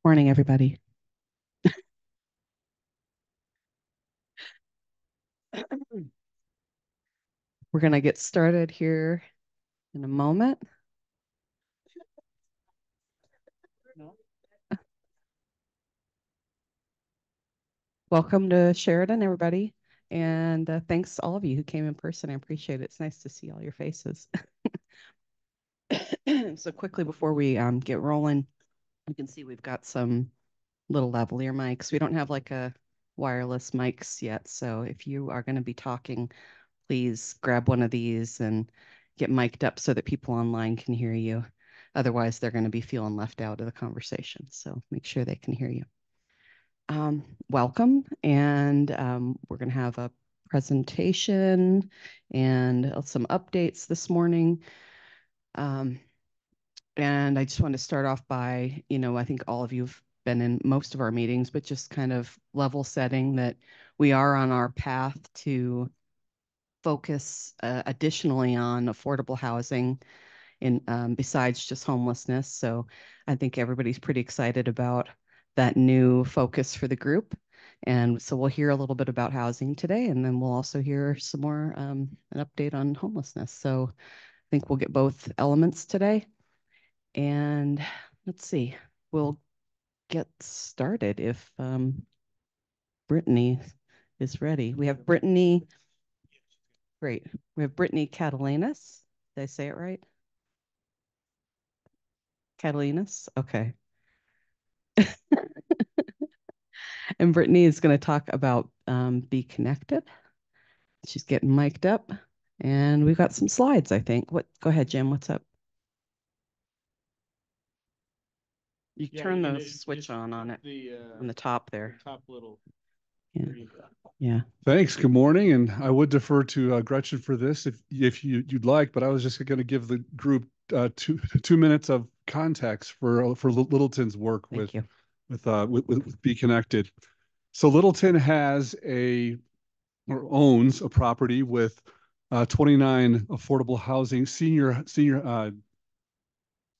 Morning, everybody. We're going to get started here in a moment. Welcome to Sheridan, everybody. And thanks to all of you who came in person. I appreciate it. It's nice to see all your faces. So quickly before we get rolling, you can see we've got some little lavalier mics. We don't have like a wireless mics yet. So if you are going to be talking, please grab one of these and get mic'd up so that people online can hear you. Otherwise, they're going to be feeling left out of the conversation. So make sure they can hear you. Welcome. And we're going to have a presentation and some updates this morning. And I just want to start off by, I think all of you have been in most of our meetings, but just kind of level setting that we are on our path to focus additionally on affordable housing in besides just homelessness. So I think everybody's pretty excited about that new focus for the group. And so we'll hear a little bit about housing today, and then we'll also hear some more an update on homelessness. So I think we'll get both elements today. And let's see, we'll get started if Brittany is ready. We have Brittany. Great. We have Brittany Catalinas. Did I say it right? Catalinas? Okay. And Brittany is going to talk about Be Connected. She's getting mic'd up. And we've got some slides, I think. Go ahead, Jim. What's up? You turn the switch on it on the top there. Top little. Yeah. Yeah. Thanks. Good morning. And I would defer to Gretchen for this if you'd like, but I was just going to give the group two minutes of context for Littleton's work Thank you. with Be Connected. So Littleton has or owns a property with 29 affordable housing senior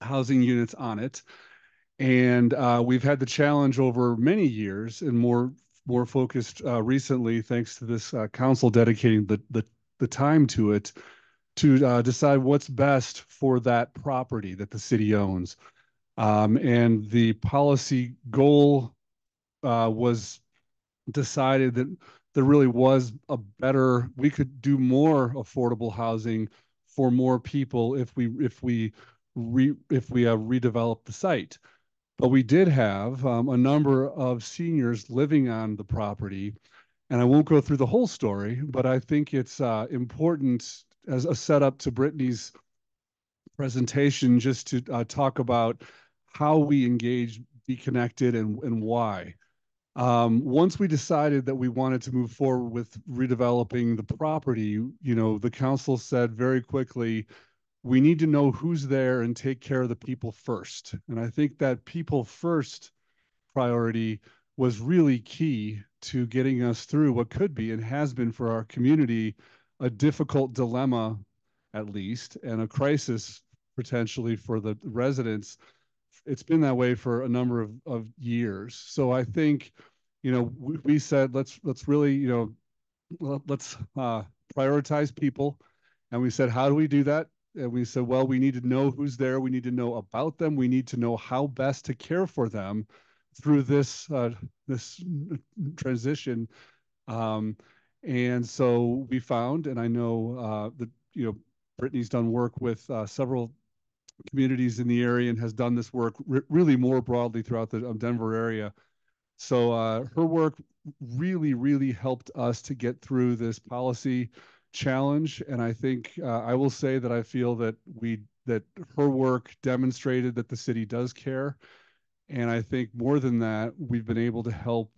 housing units on it. And we've had the challenge over many years and more focused recently, thanks to this council dedicating the time to it to decide what's best for that property that the city owns. And the policy goal was decided that there really was we could do more affordable housing for more people if we redevelop the site. But we did have a number of seniors living on the property. And I won't go through the whole story, but I think it's important as a setup to Brittany's presentation just to talk about how we engage, Be Connected, and why. Once we decided that we wanted to move forward with redeveloping the property, the council said very quickly, we need to know who's there and take care of the people first. And I think that people first priority was really key to getting us through what could be and has been for our community a difficult dilemma, at least, and a crisis potentially for the residents. It's been that way for a number of years. So I think, we said let's really, let's prioritize people. And we said, how do we do that? And we said, well, we need to know who's there. We need to know about them. We need to know how best to care for them through this transition. Um, and so we found, and I know that Brittany's done work with several communities in the area and has done this work really more broadly throughout the Denver area. So her work really, really helped us to get through this policy challenge. And I think I will say that I feel that her work demonstrated that the city does care. And I think more than that, we've been able to help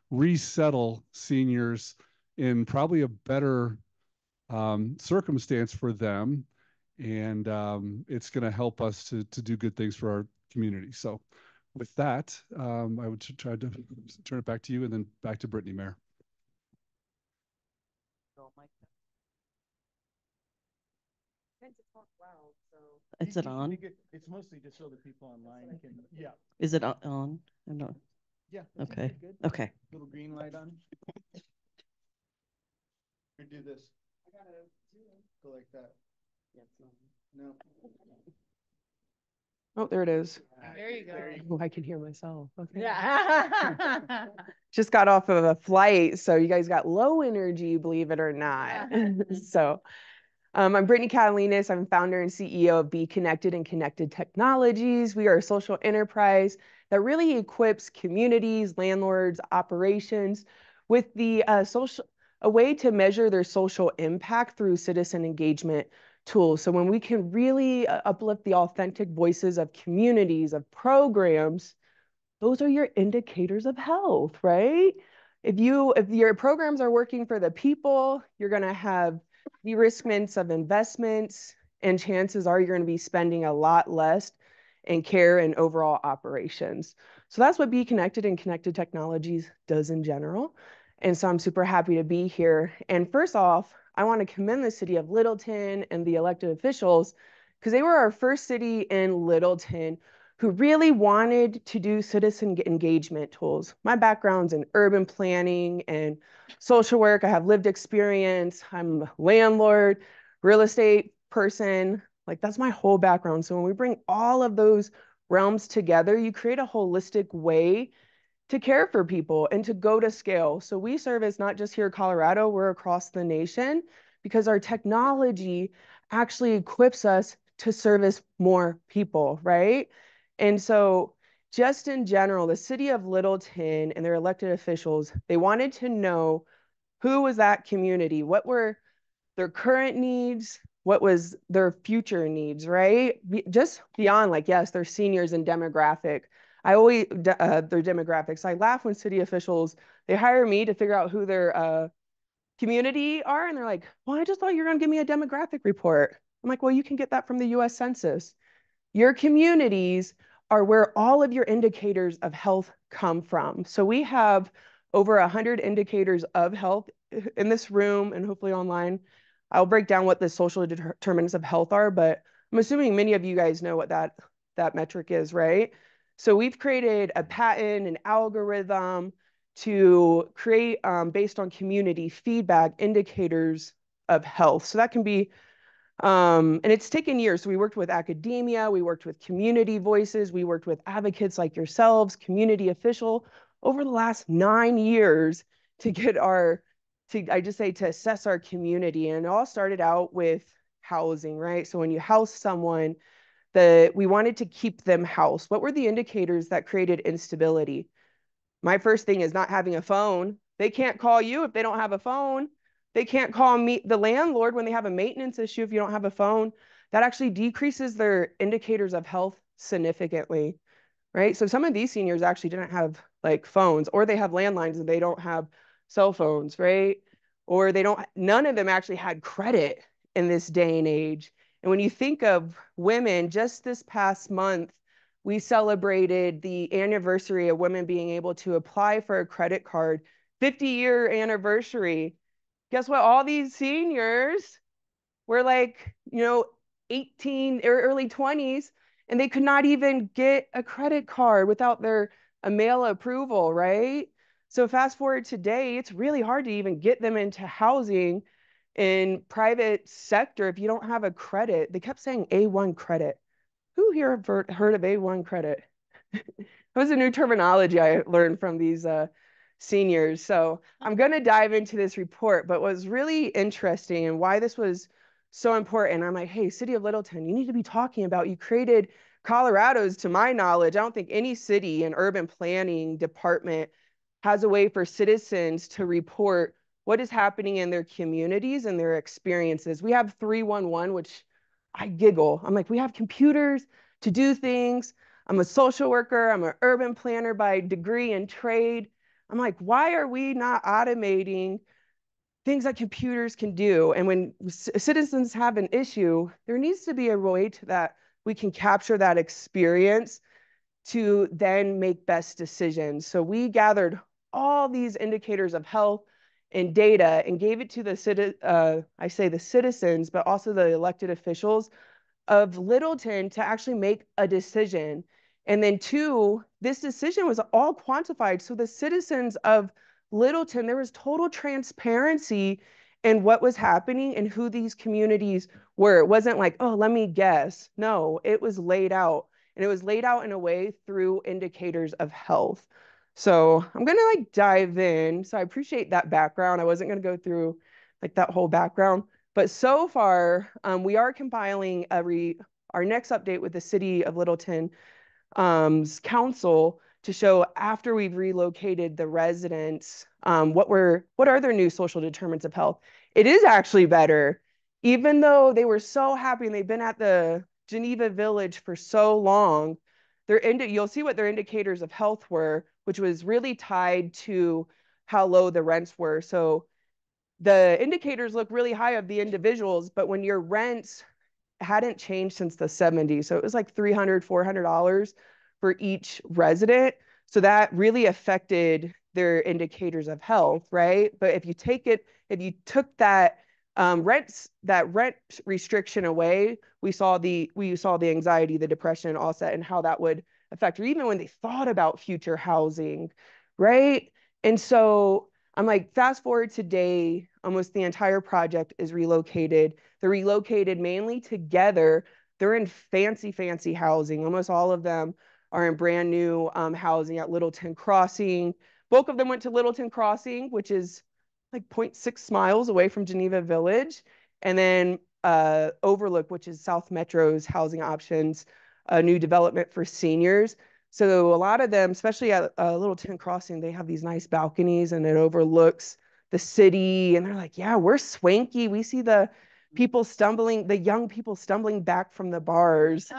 resettle seniors in probably a better circumstance for them. And it's going to help us to do good things for our community. So with that, I would try to turn it back to you and then back to Brittany, Mayor. Is it on? It's mostly just so that people online can, yeah. Is it on? I don't. Yeah. Okay. Okay. Little green light on. Or do this. Go like that. No. Oh, there it is. There you go. Oh, I can hear myself. Okay. Yeah. Just got off of a flight, so you guys got low energy, believe it or not. So I'm Brittany Catalinas. I'm founder and CEO of Be Connected and Connected Technologies. We are a social enterprise that really equips communities, landlords, operations with the a way to measure their social impact through citizen engagement tools. So when we can really uplift the authentic voices of communities, of programs, those are your indicators of health, right? If your programs are working for the people, you're going to have de-riskments of investments, and chances are you're going to be spending a lot less in care and overall operations. So that's what Be Connected and Connected Technologies does in general. And so I'm super happy to be here. And first off, I want to commend the city of Littleton and the elected officials because they were our first city in Littleton who really wanted to do citizen engagement tools. My background's in urban planning and social work. I have lived experience. I'm a landlord, real estate person. Like that's my whole background. So when we bring all of those realms together, you create a holistic way to care for people and to go to scale. So we service not just here in Colorado, we're across the nation because our technology actually equips us to service more people, right? And so just in general, the city of Littleton and their elected officials, they wanted to know who was that community? What were their current needs? What was their future needs, right? Just beyond like, yes, they're seniors and demographic. Their demographics. I laugh when city officials, they hire me to figure out who their community are. And they're like, well, I just thought you were going to give me a demographic report. I'm like, well, you can get that from the US Census. Your communities are where all of your indicators of health come from. So we have over 100 indicators of health in this room and hopefully online. I'll break down what the social determinants of health are, but I'm assuming many of you guys know what that metric is, right? So we've created a patent, an algorithm to create based on community feedback indicators of health. So that can be and it's taken years. So we worked with academia, we worked with community voices, we worked with advocates like yourselves, community official, over the last 9 years to get to assess our community. And it all started out with housing, right? So when you house someone, we wanted to keep them housed. What were the indicators that created instability? My first thing is not having a phone. They can't call you if they don't have a phone. They can't call me, the landlord, when they have a maintenance issue if you don't have a phone. That actually decreases their indicators of health significantly, right? So some of these seniors actually didn't have like phones, or they have landlines and they don't have cell phones, right? Or none of them actually had credit in this day and age. And when you think of women, just this past month, we celebrated the anniversary of women being able to apply for a credit card, 50-year anniversary. Guess what? All these seniors were like, 18 or early 20s, and they could not even get a credit card without their a mail approval, right? So fast forward today, it's really hard to even get them into housing in private sector if you don't have a credit. They kept saying A1 credit. Who here have heard of A1 credit? That was a new terminology I learned from these seniors. So I'm going to dive into this report, but what was really interesting and why this was so important, I'm like, hey, City of Littleton, you need to be talking about, you created Colorado's, to my knowledge, I don't think any city and urban planning department has a way for citizens to report what is happening in their communities and their experiences. We have 311, which I giggle. I'm like, we have computers to do things. I'm a social worker. I'm an urban planner by degree and trade. I'm like, why are we not automating things that computers can do? And when citizens have an issue, there needs to be a way to that we can capture that experience to then make best decisions. So we gathered all these indicators of health and data and gave it to I say the citizens, but also the elected officials of Littleton to actually make a decision. And then two, this decision was all quantified. So the citizens of Littleton, there was total transparency in what was happening and who these communities were. It wasn't like, oh, let me guess. No, it was laid out. And it was laid out in a way through indicators of health. So I'm gonna like dive in. So I appreciate that background. I wasn't gonna go through like that whole background. But so far, we are compiling our next update with the City of Littleton council to show after we've relocated the residents, what are their new social determinants of health. It is actually better, even though they were so happy and they've been at the Geneva Village for so long. You'll see what their indicators of health were, which was really tied to how low the rents were. So the indicators look really high of the individuals, but when your rents hadn't changed since the 70s, so it was like $300, $400 for each resident. So that really affected their indicators of health, right? But if you took that rent restriction away, we saw the anxiety, the depression, all set, and how that would affect, or even when they thought about future housing, right? And so I'm like, fast forward today, almost the entire project is relocated. They're relocated mainly together. They're in fancy, fancy housing. Almost all of them are in brand new housing at Littleton Crossing. Bulk of them went to Littleton Crossing, which is like 0.6 miles away from Geneva Village. And then Overlook, which is South Metro's housing options, a new development for seniors. So a lot of them, especially at Littleton Crossing, they have these nice balconies and it overlooks the city. And they're like, yeah, we're swanky. We see the young people stumbling back from the bars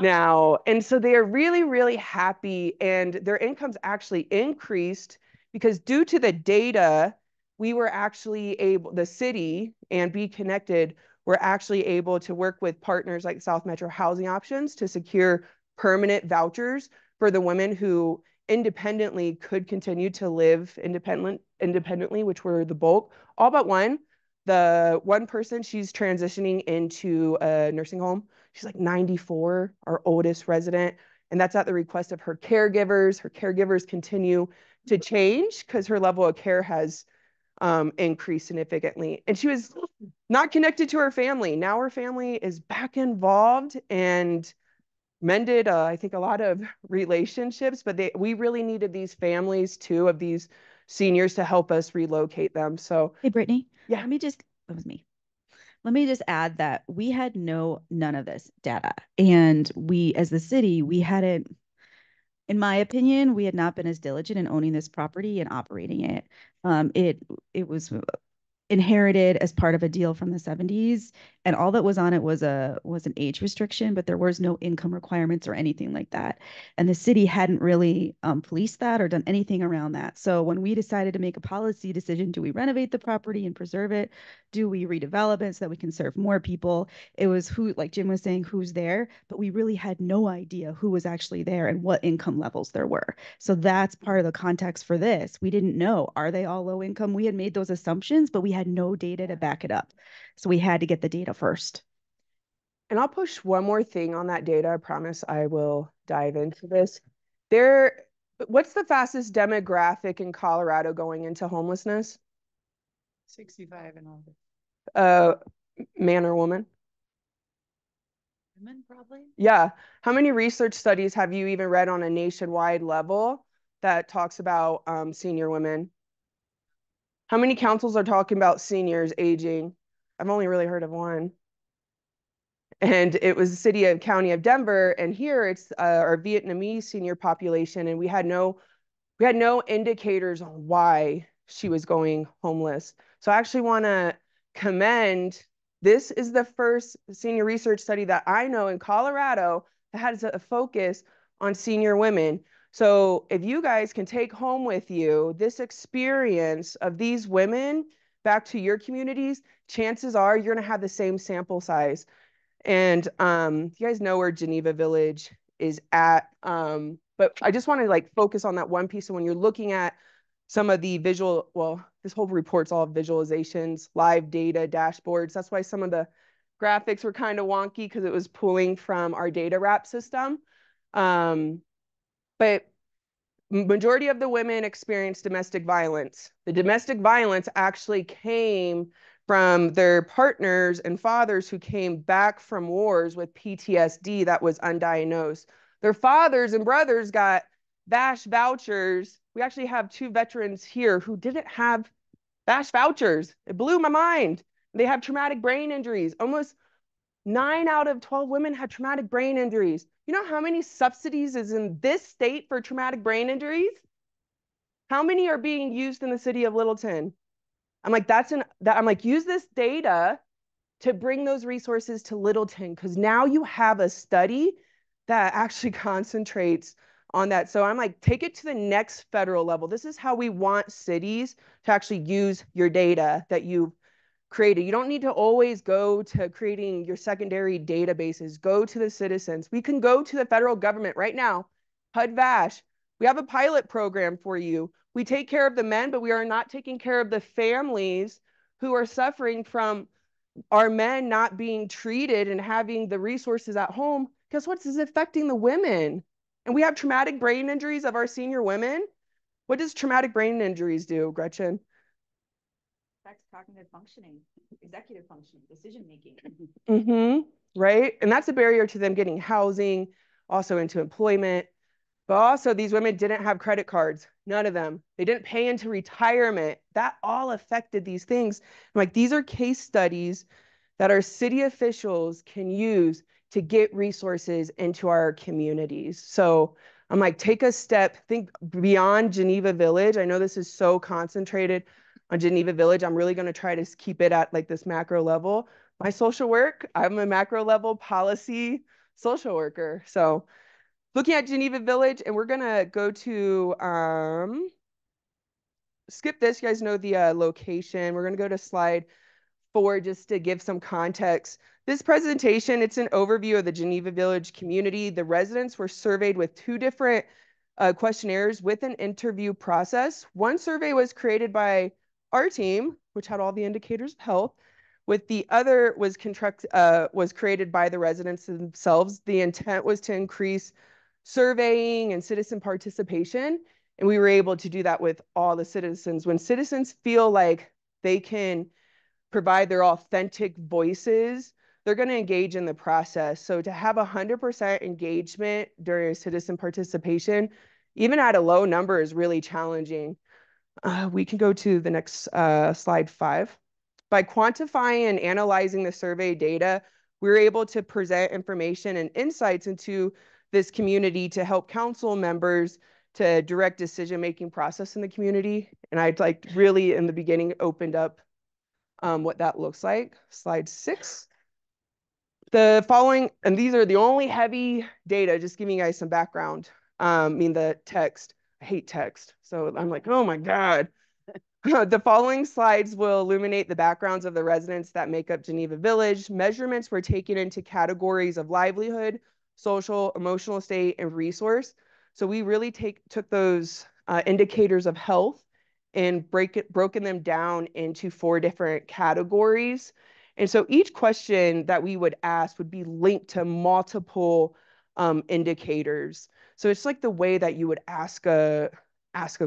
now. And so they are really, really happy. And their incomes actually increased because due to the data, the city and Be Connected were actually able to work with partners like South Metro Housing Options to secure permanent vouchers for the women who independently could continue to live independently, which were the bulk, all but one. The one person, she's transitioning into a nursing home. She's like 94, our oldest resident. And that's at the request of her caregivers. Her caregivers continue to change because her level of care has increased significantly. And she was not connected to her family. Now her family is back involved and mended, I think, a lot of relationships, but we really needed these families too of these seniors to help us relocate them. So, Hey, Brittany. Yeah. That was me. Let me just add that we had none of this data. And we, as the city, we hadn't, in my opinion, we had not been as diligent in owning this property and operating it. It was inherited as part of a deal from the 70s, and all that was on it was an age restriction, but there was no income requirements or anything like that, and the city hadn't really policed that or done anything around that. So when we decided to make a policy decision, do we renovate the property and preserve it, do we redevelop it so that we can serve more people, it was who, like Jim was saying, who's there, but we really had no idea who was actually there and what income levels there were. So that's part of the context for this. We didn't know, are they all low income? We had made those assumptions, but we had no data to back it up. So we had to get the data first. And I'll push one more thing on that data. I promise I will dive into this. What's the fastest demographic in Colorado going into homelessness? 65 and older. Man or woman? Women, probably. Yeah. How many research studies have you even read on a nationwide level that talks about senior women? How many councils are talking about seniors aging? I've only really heard of one. And it was the city of county of Denver. And here it's our Vietnamese senior population. And we had no indicators on why she was going homeless. So I actually want to commend, this is the first senior research study that I know in Colorado that has a focus on senior women. So if you guys can take home with you this experience of these women back to your communities, chances are you're going to have the same sample size. And you guys know where Geneva Village is at. But I just want to like focus on that one piece. So when you're looking at some of the this whole report's all visualizations, live data, dashboards. That's why some of the graphics were kind of wonky because it was pulling from our data wrap system. But majority of the women experienced domestic violence. The domestic violence actually came from their partners and fathers who came back from wars with PTSD that was undiagnosed. Their fathers and brothers got VASH vouchers. We actually have 2 veterans here who didn't have VASH vouchers. It blew my mind. They have traumatic brain injuries. Almost 9 out of 12 women had traumatic brain injuries. You know how many subsidies is in this state for traumatic brain injuries? How many are being used in the city of Littleton? I'm like, I'm like, use this data to bring those resources to Littleton, because now you have a study that actually concentrates on that. So I'm like, take it to the next federal level. This is how we want cities to actually use your data that you've created. You don't need to always go to creating your secondary databases. Go to the citizens. We can go to the federal government right now. HUD-VASH, we have a pilot program for you. We take care of the men, but we are not taking care of the families who are suffering from our men not being treated and having the resources at home. Guess what? This is affecting the women. And we have traumatic brain injuries of our senior women. What does traumatic brain injuries do, Gretchen? Affects cognitive functioning, executive functioning, decision making. Right? And that's a barrier to them getting housing, also into employment. But also, these women didn't have credit cards. None of them. They didn't pay into retirement. That all affected these things. I'm like, these are case studies that our city officials can use to get resources into our communities. So I'm like, take a step, think beyond Geneva Village. I know this is so concentrated on Geneva Village. I'm really going to try to keep it at like this macro level. My social work, I'm a macro level policy social worker. So looking at Geneva Village, and we're going to go to, skip this. You guys know the location. We're going to go to slide 4 just to give some context. This presentation, it's an overview of the Geneva Village community. The residents were surveyed with 2 different questionnaires with an interview process. One survey was created by our team, which had all the indicators of health, with the other was created by the residents themselves. The intent was to increase surveying and citizen participation, and we were able to do that with all the citizens. When citizens feel like they can provide their authentic voices, they're going to engage in the process. So to have 100% engagement during citizen participation, even at a low number, is really challenging. We can go to the next slide 5. By quantifying and analyzing the survey data, we were able to present information and insights into this community to help council members to direct decision-making process in the community. And I'd like really in the beginning opened up what that looks like. Slide 6. The following, and these are the only heavy data, just giving you guys some background. The text. I hate text. So I'm like, oh my God. The following slides will illuminate the backgrounds of the residents that make up Geneva Village. Measurements were taken into categories of livelihood, social, emotional state, and resource. So we really took those indicators of health and broken them down into 4 different categories. And so each question that we would ask would be linked to multiple indicators. So it's like the way that you would ask a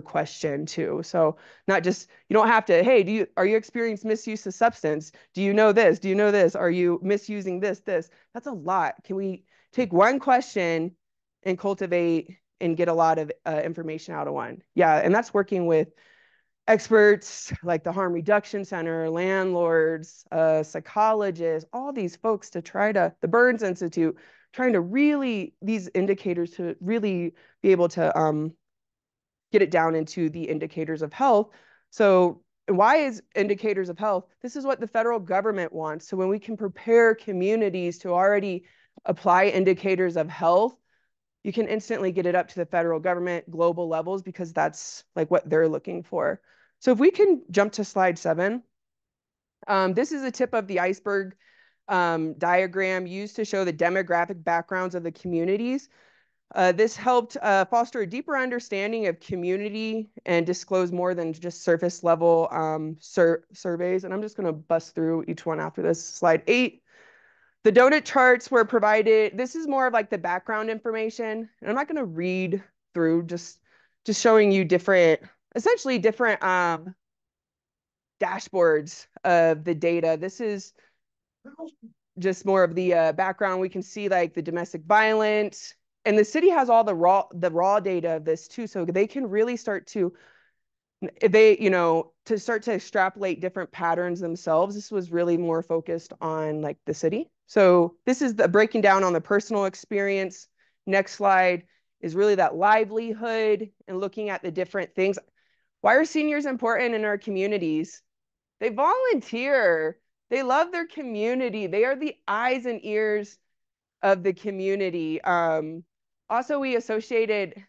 question too. So not just, you don't have to, hey, are you experiencing misuse of substance? Do you know this? Do you know this? Are you misusing this? That's a lot. Can we take one question and cultivate and get a lot of information out of one? Yeah, and that's working with experts like the Harm Reduction Center, landlords, psychologists, all these folks to the Burns Institute, trying to really, these indicators to really be able to get it down into the indicators of health. So why is indicators of health? This is what the federal government wants. So when we can prepare communities to already apply indicators of health, you can instantly get it up to the federal government, global levels, because that's like what they're looking for. So if we can jump to slide 7, this is a tip of the iceberg diagram used to show the demographic backgrounds of the communities. This helped foster a deeper understanding of community and disclose more than just surface level surveys. And I'm just going to bust through each one after this. Slide 8. The donut charts were provided. This is more of like the background information. And I'm not going to read through, just showing you essentially different dashboards of the data. This is just more of the background. We can see like the domestic violence, and the city has all the raw data of this too, so they can really start to, if they, to start to extrapolate different patterns themselves. This was really more focused on like the city. So this is the breaking down on the personal experience. Next slide is really that livelihood and looking at the different things. Why are seniors important in our communities? They volunteer. They love their community. They are the eyes and ears of the community. Also, we associated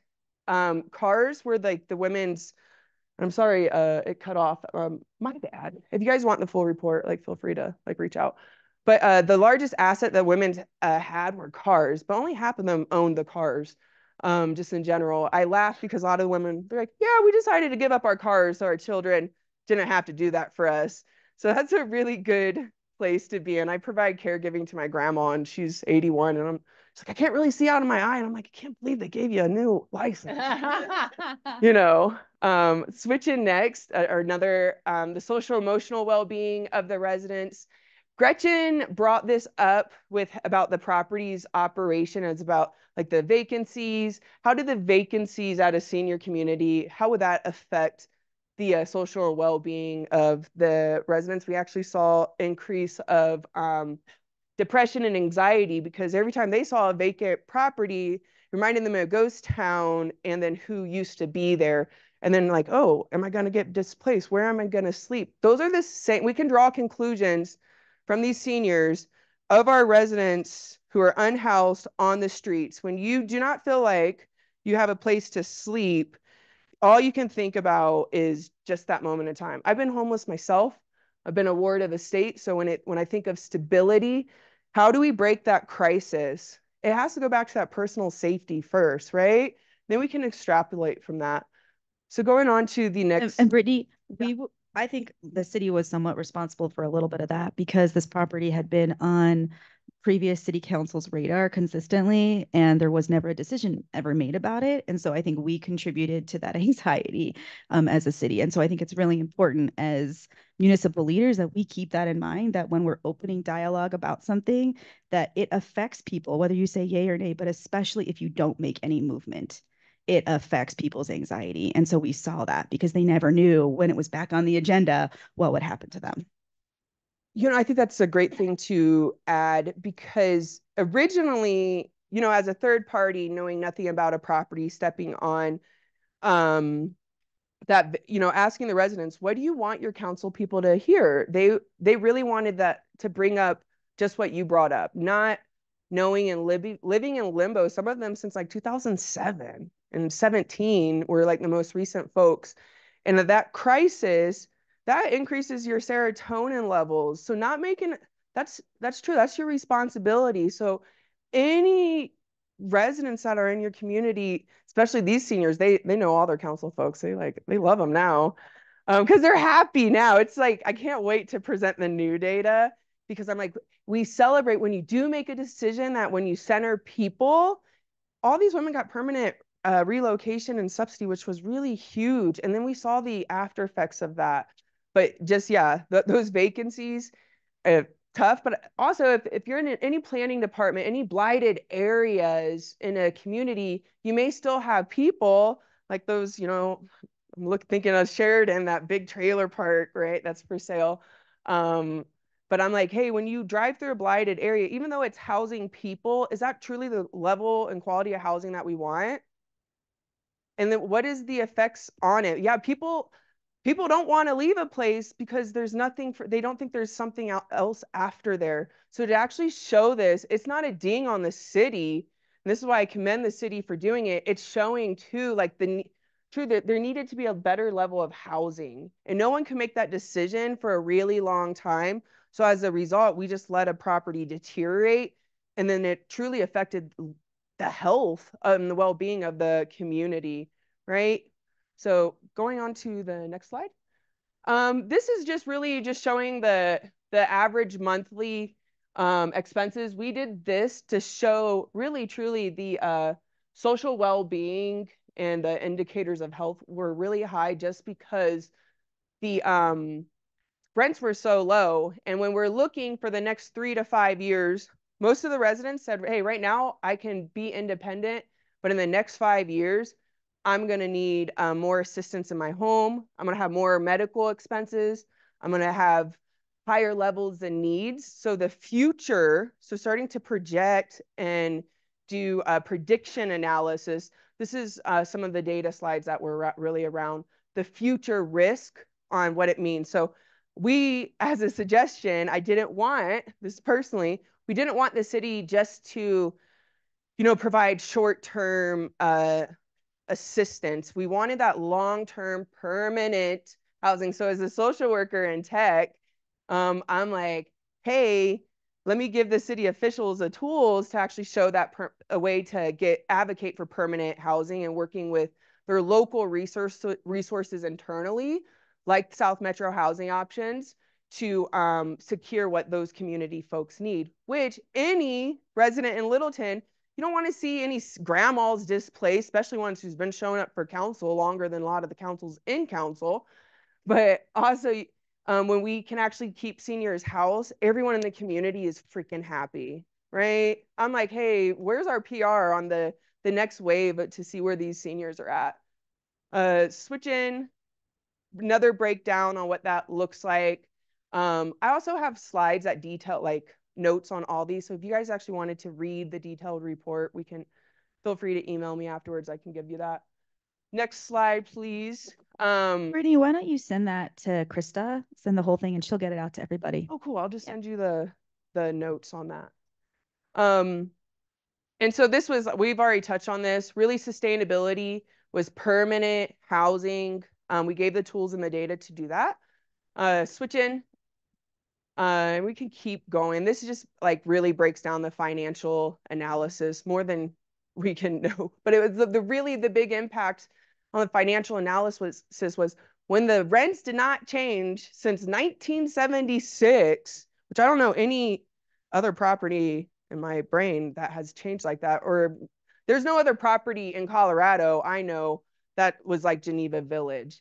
cars were like the women's. I'm sorry, it cut off. My bad. If you guys want the full report, like feel free to like reach out. But the largest asset that women had were cars, but only half of them owned the cars. Just in general, I laugh because a lot of the women, they're like, yeah, we decided to give up our cars so our children didn't have to do that for us. So that's a really good place to be. And I provide caregiving to my grandma, and she's 81, and she's like, I can't really see out of my eye. And I'm like, I can't believe they gave you a new license. Switching next, or another, the social emotional well-being of the residents. Gretchen brought this up about the property's operation. It's about like the vacancies. How do the vacancies at a senior community, how would that affect the social well-being of the residents? We actually saw increase of depression and anxiety, because every time they saw a vacant property, reminding them of a ghost town and then who used to be there. And then like, oh, am I going to get displaced? Where am I going to sleep? Those are the same. We can draw conclusions from these seniors of our residents who are unhoused on the streets. When you do not feel like you have a place to sleep, all you can think about is just that moment in time. I've been homeless myself. I've been a ward of the state. So when I think of stability, how do we break that crisis? It has to go back to that personal safety first, right? Then we can extrapolate from that. So going on to the next. And Brittany, I think the city was somewhat responsible for a little bit of that, because this property had been on previous city council's radar consistently, and there was never a decision ever made about it. And so I think we contributed to that anxiety as a city. And so I think it's really important as municipal leaders that we keep that in mind, that when we're opening dialogue about something, that it affects people, whether you say yay or nay, but especially if you don't make any movement, it affects people's anxiety. And so we saw that because they never knew when it was back on the agenda what would happen to them. I think that's a great thing to add, because originally, as a third party, knowing nothing about a property, stepping on that, asking the residents, what do you want your council people to hear? They really wanted that to bring up just what you brought up, not knowing and living in limbo. Some of them since like 2007 and 17 were like the most recent folks. And that crisis, that increases your serotonin levels. So not making, that's true. That's your responsibility. So any residents that are in your community, especially these seniors, they know all their council folks. They love them now, because they're happy now. It's like, I can't wait to present the new data, because I'm like, we celebrate when you do make a decision, that when you center people, all these women got permanent relocation and subsidy, which was really huge. And then we saw the after effects of that. But just, yeah, those vacancies, tough. But also, if you're in any planning department, any blighted areas in a community, you may still have people like those, I'm thinking of Sheridan, that big trailer park, right? That's for sale. But I'm like, hey, when you drive through a blighted area, even though it's housing people, is that truly the level and quality of housing that we want? And then what is the effects on it? Yeah, people don't want to leave a place because there's nothing they don't think there's something else after there. So to actually show this, it's not a ding on the city. And this is why I commend the city for doing it. It's showing too, like true that there needed to be a better level of housing, and no one can make that decision for a really long time. So as a result, we just let a property deteriorate, and then it truly affected the health and the well-being of the community, right? So going on to the next slide. This is just really just showing the average monthly expenses. We did this to show really truly the social well-being and the indicators of health were really high just because the rents were so low. And when we're looking for the next 3 to 5 years, most of the residents said, hey, right now I can be independent, but in the next 5 years, I'm going to need more assistance in my home. I'm going to have more medical expenses. I'm going to have higher levels and needs. So the future, so starting to project and do prediction analysis. This is some of the data slides that were really around the future risk on what it means. So we, as a suggestion, I didn't want this personally, we didn't want the city just to, provide short-term assistance. We wanted that long-term permanent housing. So as a social worker in tech, I'm like, hey, let me give the city officials the tools to actually show that a way to advocate for permanent housing and working with their local resources internally, like South Metro Housing Options, to secure what those community folks need, which any resident in Littleton, you don't want to see any grandmas displaced, especially ones who's been showing up for council longer than a lot of the councils in council. But also, when we can actually keep seniors housed, everyone in the community is freaking happy, right? I'm like, hey, where's our PR on the next wave to see where these seniors are at? Switch in, another breakdown on what that looks like. I also have slides that detail like notes on all these. So if you guys actually wanted to read the detailed report, we can feel free to email me afterwards. I can give you that. Next slide, please. Brittany, why don't you send that to Krista? Send the whole thing and she'll get it out to everybody. Oh, cool. I'll just send you the notes on that. And so this was, we've already touched on this, really sustainability was permanent housing. We gave the tools and the data to do that. Switch in. And we can keep going. This just like really breaks down the financial analysis more than we can know. But it was really the big impact on the financial analysis was when the rents did not change since 1976, which I don't know any other property in my brain that has changed like that. Or there's no other property in Colorado I know that was like Geneva Village.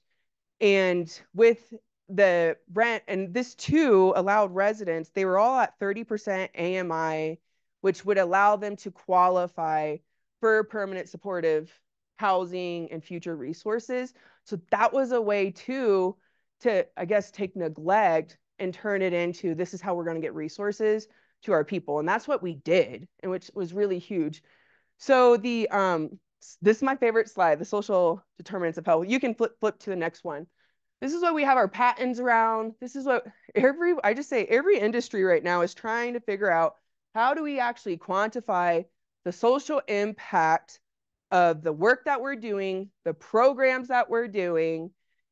And with the rent, and this too allowed residents, they were all at 30% AMI, which would allow them to qualify for permanent supportive housing and future resources. So that was a way too to, I guess, take neglect and turn it into this is how we're going to get resources to our people. And that's what we did, and which was really huge. So the this is my favorite slide, the social determinants of health. You can flip to the next one. This is what we have our patents around. This is what I just say every industry right now is trying to figure out how do we actually quantify the social impact of the work that we're doing, the programs that we're doing.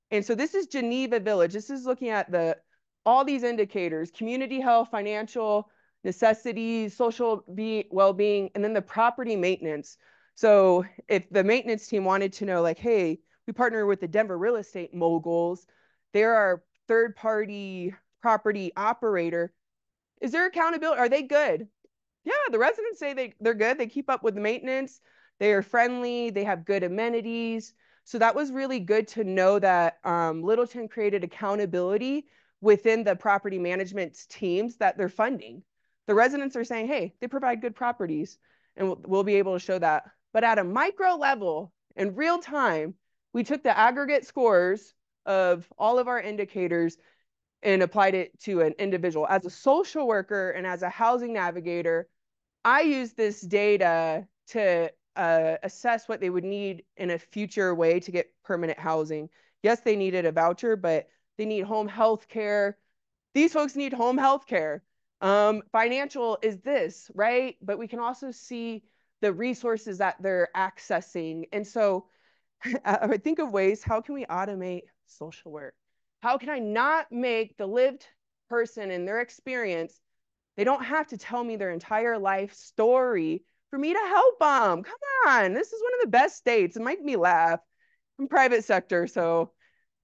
And so this is Geneva Village. This is looking at all these indicators, community health, financial necessities, social well-being, and then the property maintenance. So if the maintenance team wanted to know like, hey, we partner with the Denver real estate moguls, they're our third-party property operator. Is there accountability? Are they good? Yeah, the residents say they're good. They keep up with the maintenance. They are friendly. They have good amenities. So that was really good to know that Littleton created accountability within the property management teams that they're funding. The residents are saying, hey, they provide good properties, and we'll be able to show that. But at a micro level, in real time, we took the aggregate scores of all of our indicators and applied it to an individual. As a social worker and as a housing navigator, I use this data to assess what they would need in a future way to get permanent housing. Yes, they needed a voucher, but they need home health care. These folks need home health care. Financial is this, right? But we can also see the resources that they're accessing. And so I think of ways, how can we automate social work? How can I not make the lived person and their experience, they don't have to tell me their entire life story for me to help them. Come on, this is one of the best states. It might me laugh. I'm private sector, so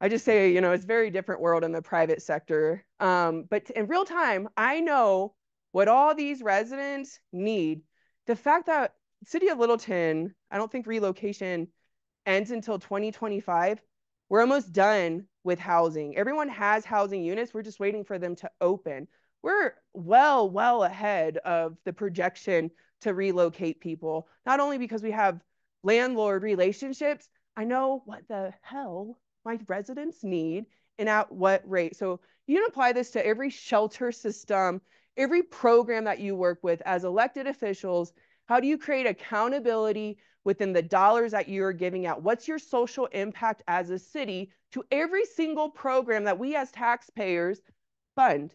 I just say, you know, it's a very different world in the private sector. But in real time, I know what all these residents need. The fact that City of Littleton, I don't think relocation ends until 2025. We're almost done with housing. Everyone has housing units. We're just waiting for them to open. We're well ahead of the projection to relocate people, not only because we have landlord relationships. I know what the hell my residents need and at what rate. So you can apply this to every shelter system, every program that you work with as elected officials. How do you create accountability within the dollars that you're giving out? What's your social impact as a city to every single program that we as taxpayers fund?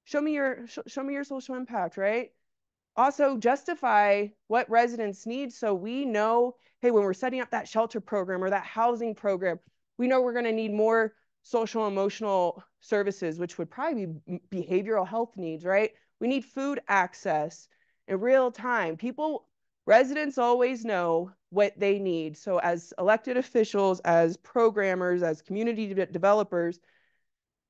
Show me your social impact, right? Also justify what residents need so we know, hey, when we're setting up that shelter program or that housing program, we know we're going to need more social emotional services, which would probably be behavioral health needs, right? We need food access in real time. Residents always know what they need. So as elected officials, as programmers, as community developers,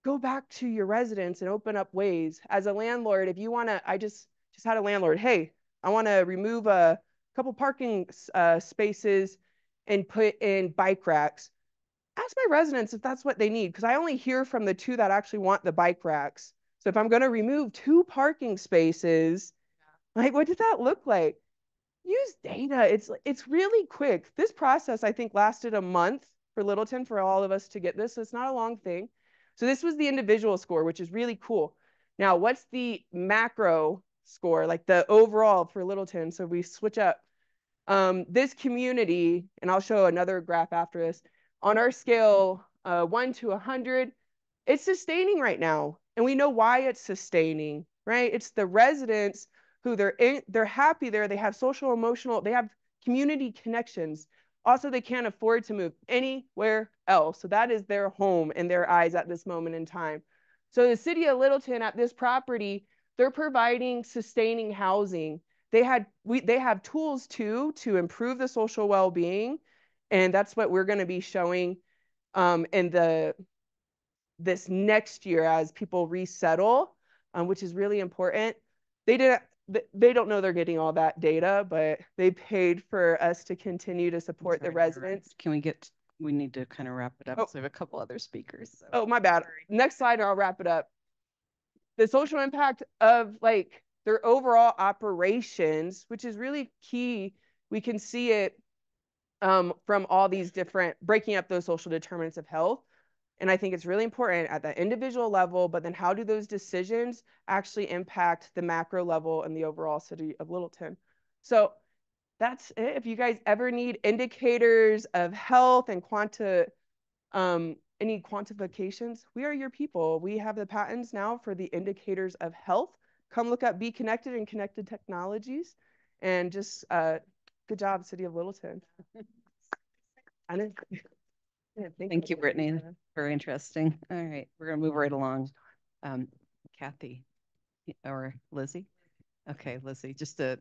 go back to your residents and open up ways. As a landlord, if you want to, I just had a landlord, hey, I want to remove a couple parking spaces and put in bike racks. Ask my residents if that's what they need, because I only hear from the two that actually want the bike racks. So if I'm going to remove 2 parking spaces, like, what does that look like? Use data. It's really quick. This process, I think, lasted a month for Littleton for all of us to get this. So it's not a long thing. So this was the individual score, which is really cool. Now, what's the macro score, like the overall for Littleton? So we switch up. This community, and I'll show another graph after this, on our scale 1 to 100, it's sustaining right now. And we know why it's sustaining, right? It's the residents who they're happy there. They have social, emotional, they have community connections. Also, they can't afford to move anywhere else. So that is their home in their eyes at this moment in time. So the city of Littleton at this property, they're providing sustaining housing. They have tools too to improve the social well-being. And that's what we're going to be showing in this next year as people resettle, which is really important. They don't know they're getting all that data, but they paid for us to continue to support the residents. We need to kind of wrap it up. Oh. So we have a couple other speakers. So. Oh, my bad. Next slide, and I'll wrap it up. The social impact of like their overall operations, which is really key. We can see it from all these different, breaking up those social determinants of health. And I think it's really important at the individual level, but then how do those decisions actually impact the macro level and the overall city of Littleton? So that's it. If you guys ever need indicators of health and any quantifications, we are your people. We have the patents now for the indicators of health. Come look up Be Connected and Connected Technologies. And just good job, City of Littleton. Thank you, Brittany. Very interesting. All right, we're going to move right along. Kathy or Lizzie? Okay, Lizzie, just a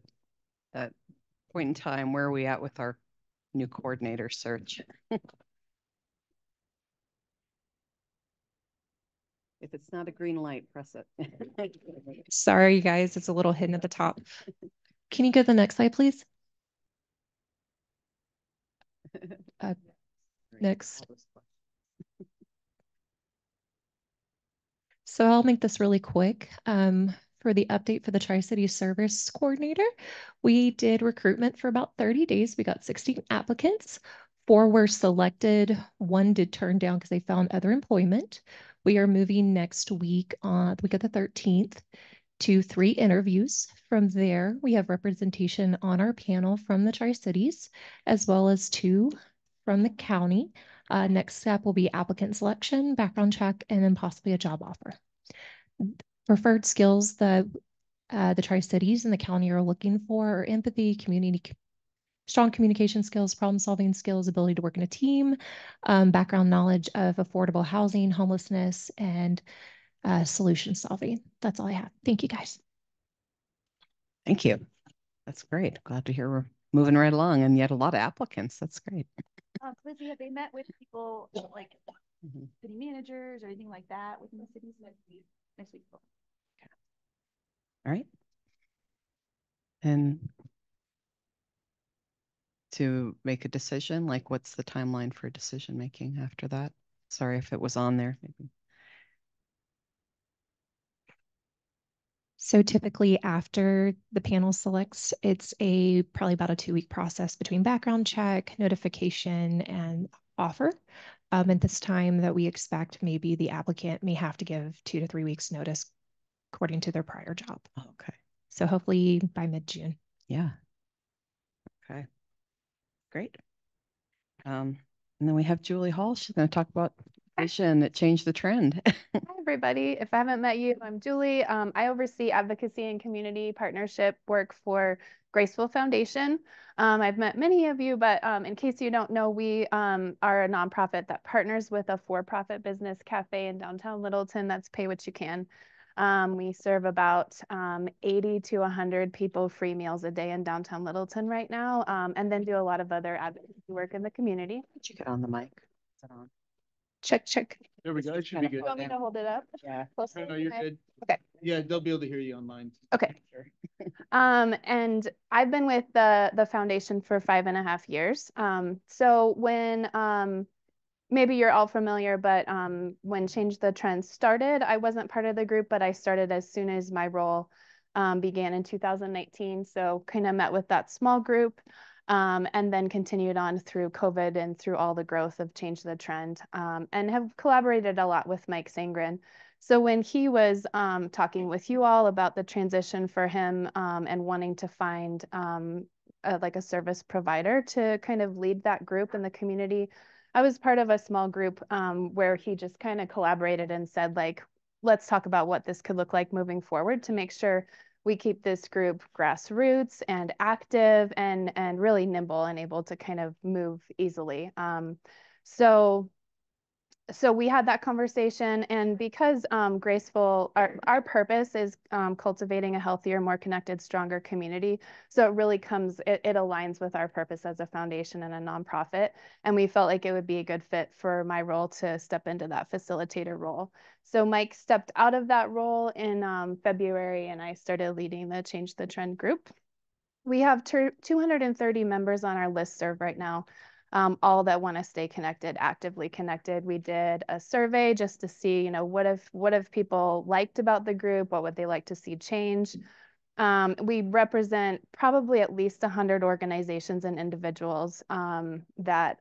point in time, where are we at with our new coordinator search? If it's not a green light, press it. Sorry, guys, it's a little hidden at the top. Can you go to the next slide, please? Next. So I'll make this really quick. For the update for the Tri-City Service Coordinator, we did recruitment for about 30 days. We got 16 applicants. 4 were selected. 1 did turn down because they found other employment. We are moving next week on the week of the 13th to 3 interviews. From there, we have representation on our panel from the Tri-Cities, as well as 2 from the county. Next step will be applicant selection, background check, and then possibly a job offer. Preferred skills that the Tri-Cities and the county are looking for are empathy, strong communication skills, problem-solving skills, ability to work in a team, background knowledge of affordable housing, homelessness, and solution solving. That's all I have. Thank you, guys. Thank you. That's great. Glad to hear we're moving right along, and yet a lot of applicants. That's great. Lizzie, have they met with people like Mhm. city managers or anything like that within the cities next week? Next week. All right. And to make a decision, like what's the timeline for decision making after that? Sorry if it was on there. Maybe. So typically after the panel selects, it's probably about a 2-week process between background check, notification, and offer. At this time that we expect maybe the applicant may have to give 2 to 3 weeks notice according to their prior job. Okay. So hopefully by mid-June. Yeah. Okay. Great. And then we have Julie Hall. She's going to talk about vision that changed the trend. Hi, everybody. If I haven't met you, I'm Julie. I oversee advocacy and community partnership work for Graceful Foundation. I've met many of you, but in case you don't know, we are a nonprofit that partners with a for-profit business cafe in downtown Littleton that's pay what you can. We serve about 80 to 100 people free meals a day in downtown Littleton right now, and then do a lot of other advocacy work in the community. Did you get on the mic? Is it on? Check, check. There we go. It should be good. You want me to hold it up? Yeah. Closer? No, you're Okay. good. Okay. Yeah, they'll be able to hear you online. Okay. Sure. And I've been with the foundation for 5.5 years. So when maybe you're all familiar, but when Change the Trend started, I wasn't part of the group, but I started as soon as my role began in 2019. So kind of met with that small group, and then continued on through COVID and through all the growth of Change the Trend, and have collaborated a lot with Mike Sangren. So when he was talking with you all about the transition for him, and wanting to find like a service provider to kind of lead that group in the community, I was part of a small group where he just kind of collaborated and said, like, let's talk about what this could look like moving forward to make sure we keep this group grassroots and active and really nimble and able to kind of move easily. So we had that conversation, and because Graceful, our purpose is cultivating a healthier, more connected, stronger community. So it really it aligns with our purpose as a foundation and a nonprofit. And we felt like it would be a good fit for my role to step into that facilitator role. So Mike stepped out of that role in February, and I started leading the Change the Trend group. We have 230 members on our listserv right now, all that want to stay connected, actively connected. We did a survey just to see, you know, what have people liked about the group? What would they like to see change? We represent probably at least 100 organizations and individuals that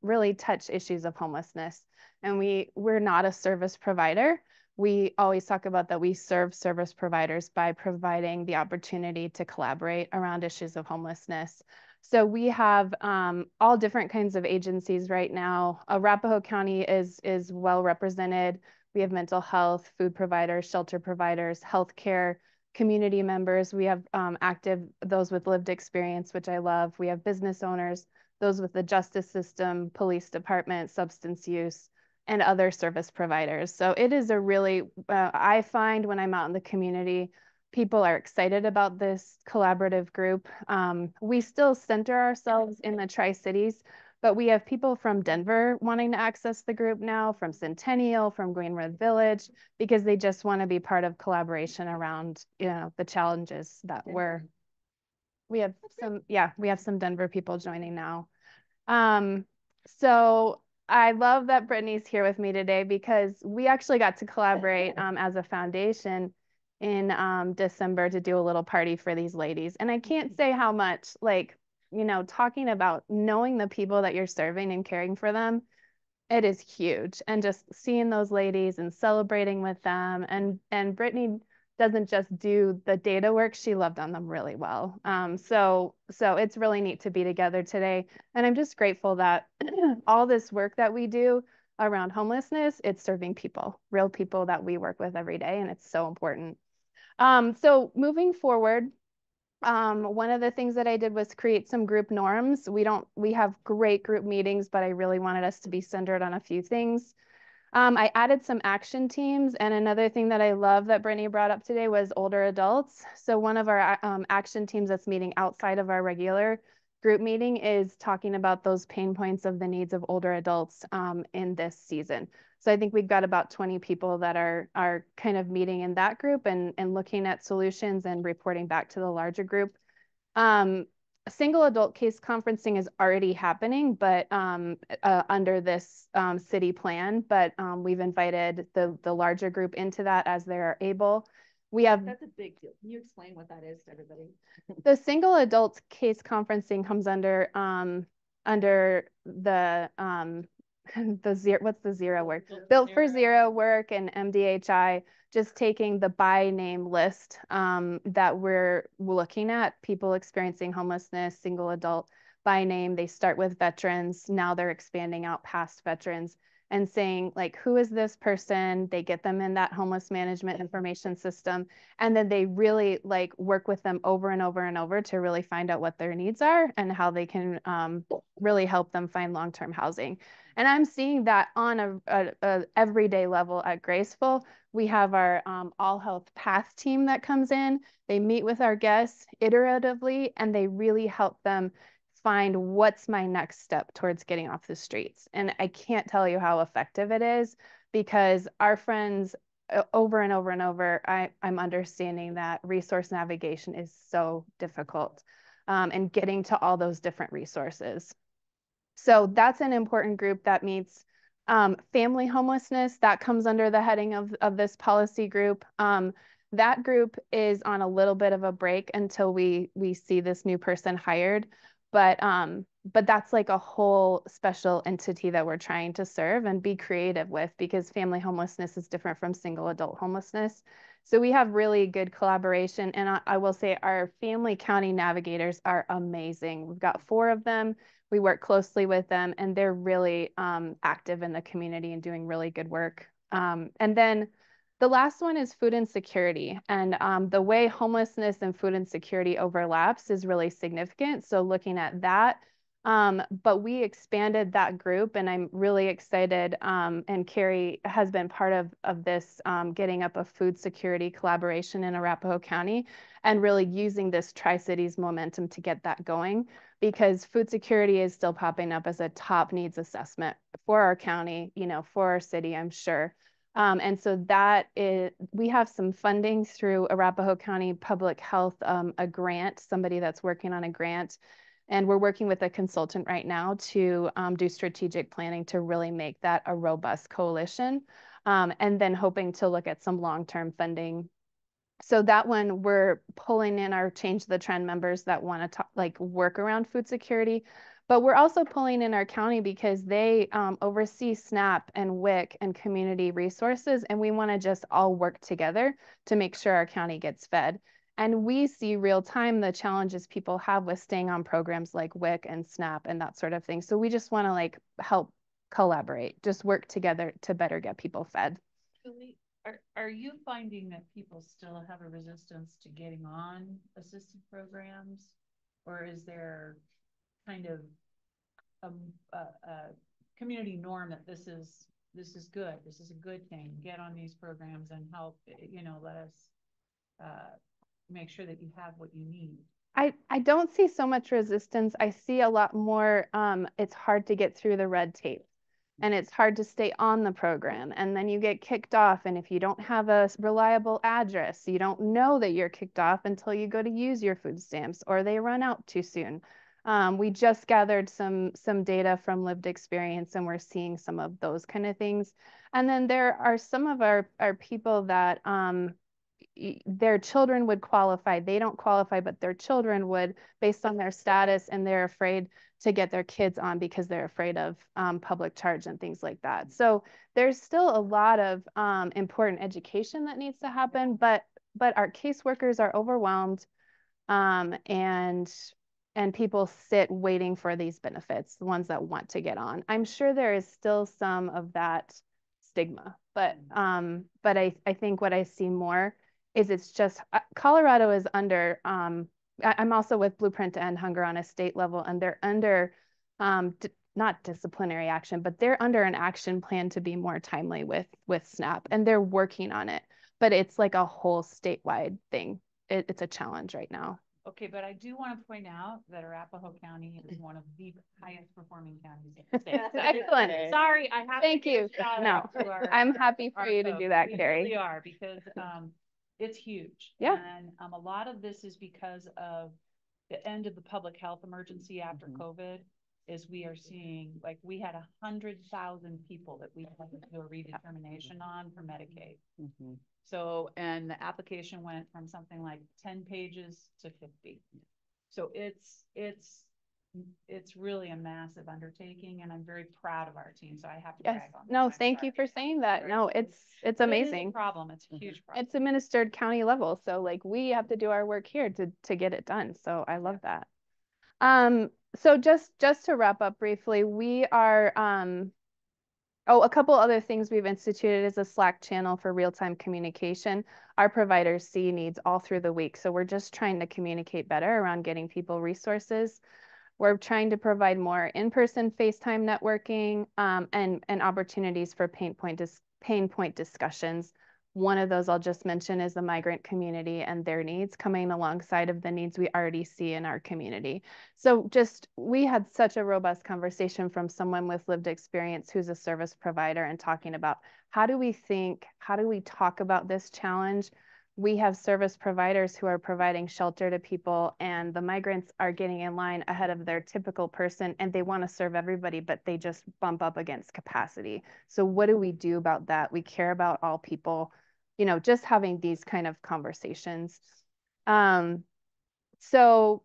really touch issues of homelessness. And we're not a service provider. We always talk about that we serve service providers by providing the opportunity to collaborate around issues of homelessness. So we have all different kinds of agencies right now. Arapahoe County is well represented. We have mental health, food providers, shelter providers, healthcare, community members. We have active, those with lived experience, which I love. We have business owners, those with the justice system, police department, substance use, and other service providers. So it is a really, I find when I'm out in the community, people are excited about this collaborative group. We still center ourselves in the Tri-Cities, but we have people from Denver wanting to access the group now, from Centennial, from Greenwood Village, because they just want to be part of collaboration around, you know, the challenges that we have some Denver people joining now. So I love that Brittany's here with me today because we actually got to collaborate as a foundation in December to do a little party for these ladies. And I can't say how much, like, you know, talking about knowing the people that you're serving and caring for them, it is huge. And just seeing those ladies and celebrating with them. And Brittany doesn't just do the data work, she loved on them really well. So it's really neat to be together today. And I'm just grateful that all this work that we do around homelessness, it's serving people, real people that we work with every day. And it's so important. So moving forward, one of the things that I did was create some group norms. We have great group meetings, but I really wanted us to be centered on a few things. I added some action teams, and another thing that I love that Brittany brought up today was older adults. So one of our action teams that's meeting outside of our regular group meeting is talking about those pain points of the needs of older adults in this season. So I think we've got about 20 people that are kind of meeting in that group and looking at solutions and reporting back to the larger group. Single adult case conferencing is already happening, but under this city plan. But we've invited the larger group into that as they're able. We have That's a big deal. Can you explain what that is to everybody? the single adult case conferencing comes under the the zero, what's the zero word? Built for Zero work and MDHI, just taking the by name list that we're looking at, people experiencing homelessness, single adult by name. They start with veterans. Now they're expanding out past veterans and saying, like, who is this person? They get them in that homeless management information system. And then they really like work with them over and over and over to really find out what their needs are and how they can really help them find long-term housing. And I'm seeing that on a everyday level at Graceful. We have our all health path team that comes in. They meet with our guests iteratively, and they really help them find what's my next step towards getting off the streets. And I can't tell you how effective it is, because our friends over and over and over, I'm understanding that resource navigation is so difficult and getting to all those different resources. So that's an important group that meets. Family homelessness, that comes under the heading of this policy group. That group is on a little bit of a break until we see this new person hired. But that's like a whole special entity that we're trying to serve and be creative with, because family homelessness is different from single adult homelessness. So we have really good collaboration. And I will say our family county navigators are amazing. We've got 4 of them. We work closely with them, and they're really active in the community and doing really good work. And then the last one is food insecurity. And the way homelessness and food insecurity overlaps is really significant. So looking at that, but we expanded that group, and I'm really excited. And Carrie has been part of this getting up a food security collaboration in Arapahoe County and really using this Tri-Cities momentum to get that going, because food security is still popping up as a top needs assessment for our county, you know, for our city, I'm sure. And so that is, we have some funding through Arapahoe County Public Health, a grant, somebody that's working on a grant. And we're working with a consultant right now to do strategic planning to really make that a robust coalition. And then hoping to look at some long-term funding. So that one, we're pulling in our Change the Trend members that want to like work around food security, but we're also pulling in our county because they oversee SNAP and WIC and community resources, and we want to just all work together to make sure our county gets fed. And we see real time the challenges people have with staying on programs like WIC and SNAP and that sort of thing. So we just want to like help collaborate, just work together to better get people fed. Are you finding that people still have a resistance to getting on assisted programs, or is there kind of a community norm that this is good, this is a good thing, get on these programs and help, you know, let us make sure that you have what you need? I don't see so much resistance. I see a lot more, it's hard to get through the red tape. And it's hard to stay on the program, and then you get kicked off. And if you don't have a reliable address, you don't know that you're kicked off until you go to use your food stamps or they run out too soon. We just gathered some data from lived experience, and we're seeing some of those kind of things. And then there are some of our people that their children would qualify. They don't qualify, but their children would, based on their status, and they're afraid to get their kids on because they're afraid of public charge and things like that. So there's still a lot of important education that needs to happen, but our caseworkers are overwhelmed, and people sit waiting for these benefits, the ones that want to get on. I'm sure there is still some of that stigma, but I think what I see more is it's just Colorado is under. I'm also with Blueprint to End Hunger on a state level, and they're under not disciplinary action, but they're under an action plan to be more timely with SNAP, and they're working on it. But it's like a whole statewide thing. It's a challenge right now. Okay, but I do want to point out that Arapahoe County is one of the highest performing counties in the state. So, Excellent. sorry, I have Thank to you. give a shout No, out to I'm happy for our you to folks. do that, We Carrie. really are, because it's huge. Yeah. And a lot of this is because of the end of the public health emergency after COVID. Is we are seeing, like, we had 100,000 people that we had to do a redetermination on for Medicaid. So, and the application went from something like 10 pages to 50. So it's really a massive undertaking, and I'm very proud of our team. So I have to Yes. brag on No, them. thank you for saying that. No, it's But it is a amazing. problem. It's a huge problem. It's administered county level. So like we have to do our work here to get it done. So I love that. So just to wrap up briefly, we are a couple other things we've instituted is a Slack channel for real-time communication. Our providers see needs all through the week. So we're just trying to communicate better around getting people resources. We're trying to provide more in-person FaceTime networking and opportunities for pain point discussions. One of those I'll just mention is the migrant community and their needs coming alongside of the needs we already see in our community. So we had such a robust conversation from someone with lived experience who's a service provider and talking about how do we talk about this challenge? We have service providers who are providing shelter to people, and the migrants are getting in line ahead of their typical person, and they want to serve everybody, but they just bump up against capacity. So what do we do about that? We care about all people, just having these kind of conversations. So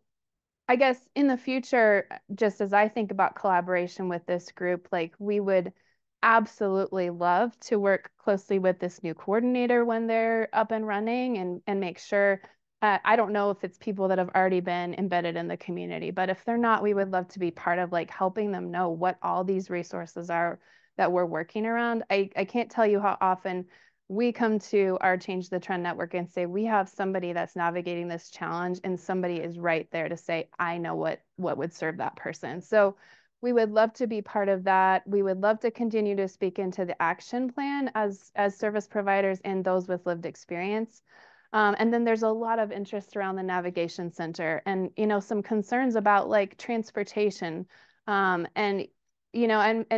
I guess in the future, just as I think about collaboration with this group, like we would absolutely love to work closely with this new coordinator when they're up and running and make sure, I don't know if it's people that have already been embedded in the community, but if they're not, we would love to be part of like helping them know what all these resources are that we're working around. I can't tell you how often we come to our Change the Trend network and say, we have somebody that's navigating this challenge, and somebody is right there to say, I know what would serve that person. So we would love to be part of that. We would love to continue to speak into the action plan as service providers and those with lived experience. And then there's a lot of interest around the navigation center and, some concerns about like transportation, and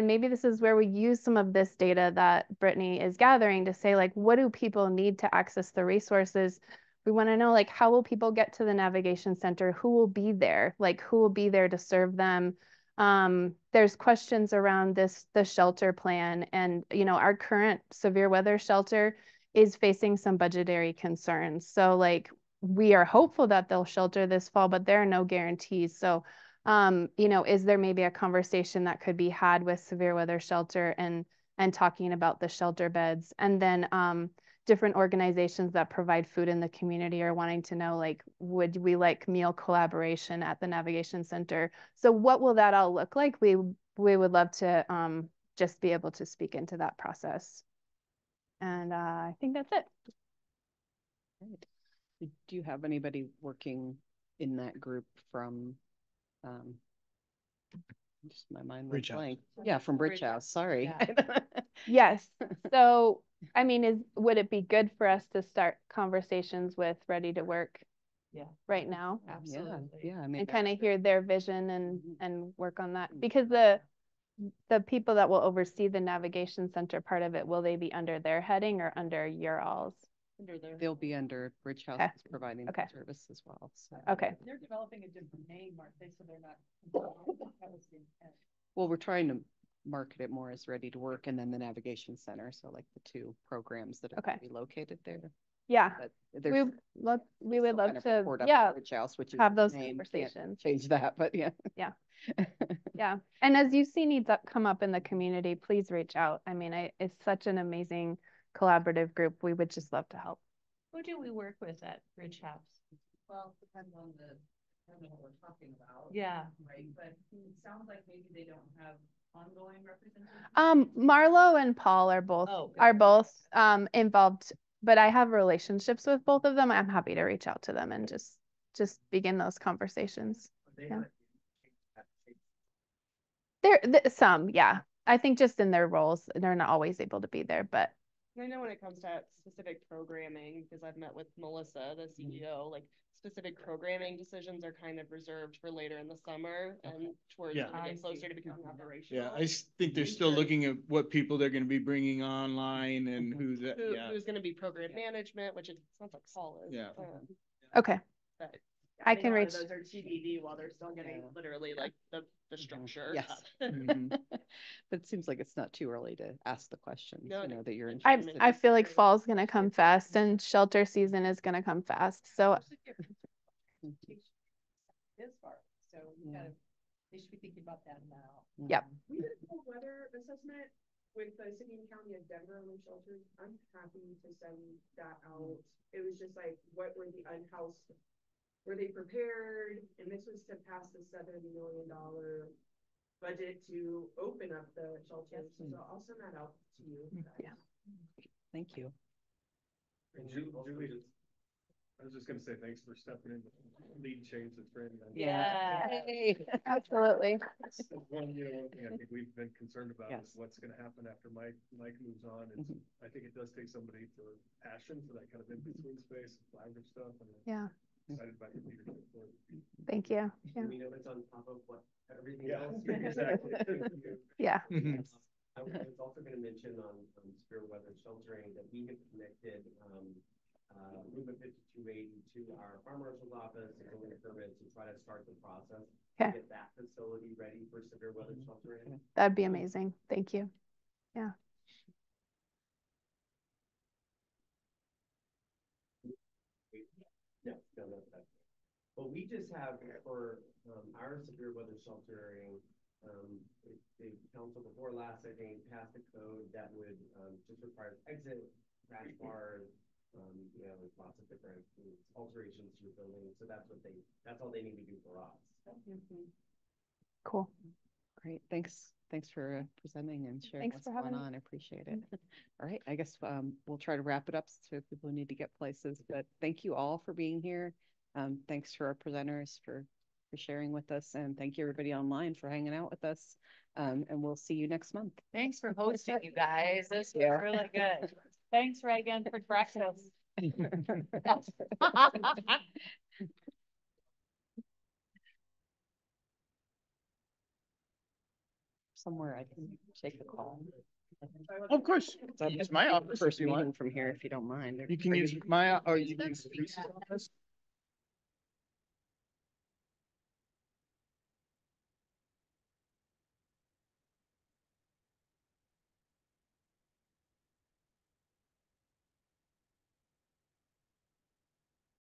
maybe this is where we use some of this data that Brittany is gathering to say, like, what do people need to access the resources? We want to know, like, how will people get to the navigation center? Who will be there? Like, who will be there to serve them? There's questions around the shelter plan, and, our current severe weather shelter is facing some budgetary concerns. So, like, we are hopeful that they'll shelter this fall, but there are no guarantees. So, is there maybe a conversation that could be had with severe weather shelter and talking about the shelter beds? And then different organizations that provide food in the community are wanting to know, like, would we like meal collaboration at the navigation center? So what will that all look like? We would love to just be able to speak into that process. And I think that's it. Great. Do you have anybody working in that group from just my mind went blank. Yeah, from Bridge House. Sorry. Yeah. Yes. So, I mean, would it be good for us to start conversations with Ready to Work? Yeah. Right now? Absolutely. Yeah. I mean, And kind of hear their vision and work on that, because the people that will oversee the navigation center part of it, will they be under their heading or under your all's? They'll be under Bridge House is providing the service as well. So. Okay. They're developing a different name, aren't they? So they're not. Well, we're trying to market it more as Ready to Work and then the Navigation Center. So like the two programs that are going to be located there. Yeah. But we would love to Bridge House, which is have those name. conversations. Can't change that, but yeah. Yeah. Yeah. And as you see needs come up in the community, please reach out. I mean, it's such an amazing collaborative group. We would just love to help. Who do we work with at Bridge House? Well, it depends on what we're talking about. Yeah. Right. But it sounds like maybe they don't have ongoing representation. Marlo and Paul are both involved, but I have relationships with both of them. I'm happy to reach out to them and just begin those conversations. Yeah. Some, yeah. I think just in their roles, they're not always able to be there, but I know when it comes to specific programming, because I've met with Melissa, the CEO, like specific programming decisions are kind of reserved for later in the summer and towards Yeah. when they get closer to becoming operational. Yeah, I think they're still looking at what people they're gonna be bringing online and who that, yeah. Who's gonna be program management, which it sounds like Paul is. Yeah. okay. But I can a lot of reach. those are TBD while they're still getting literally like the structure. Yes. Mhm. But it seems like it's not too early to ask the questions, No, you know, that you're I interested I in. feel like fall's gonna come fast and shelter season is gonna come fast. So This far, so we kind of, they should be thinking about that now. Yep. We did a cold weather assessment with the city and county of Denver on the shelters. I'm happy to send that out. It was just like, what were the unhoused, were they prepared? And this was to pass the $70 million budget to open up the shelters. So I'll send that out to you. Yeah. Thank you. And Julie, I was just gonna say thanks for stepping in, lead change the trend. Yeah. Absolutely. One thing I think we've been concerned about Yes. is what's gonna happen after Mike moves on. And I think it does take somebody for passion for that kind of in-between space, language stuff. And Yeah. excited about your leadership. Thank you. Yeah. We know it's on top of what everything Yeah, else. exactly. Yeah. I was also going to mention on severe weather sheltering that we have connected movement 5280 to our farm marshal's office and going to permit to try to start the process to get that facility ready for severe weather sheltering. That'd be amazing. Thank you. Yeah. No, that's well, we just have for our severe weather sheltering, the council before last, I think, passed a code that would just require exit, crash bars, you know, lots of different alterations to your building. So that's all they need to do for us. Cool. Great. Thanks for presenting and sharing Thanks what's for going having me. on. I appreciate it. All right. I guess we'll try to wrap it up so people need to get places. But thank you all for being here. Thanks for our presenters for sharing with us, and thank you everybody online for hanging out with us. And we'll see you next month. Thanks for hosting, you guys. This was really good. Thanks, Reagan, for breakfast. Somewhere I can take the call. Of course, it's my office if First you meeting want. from here, if you don't mind. You can use my, or you can use Lisa's office.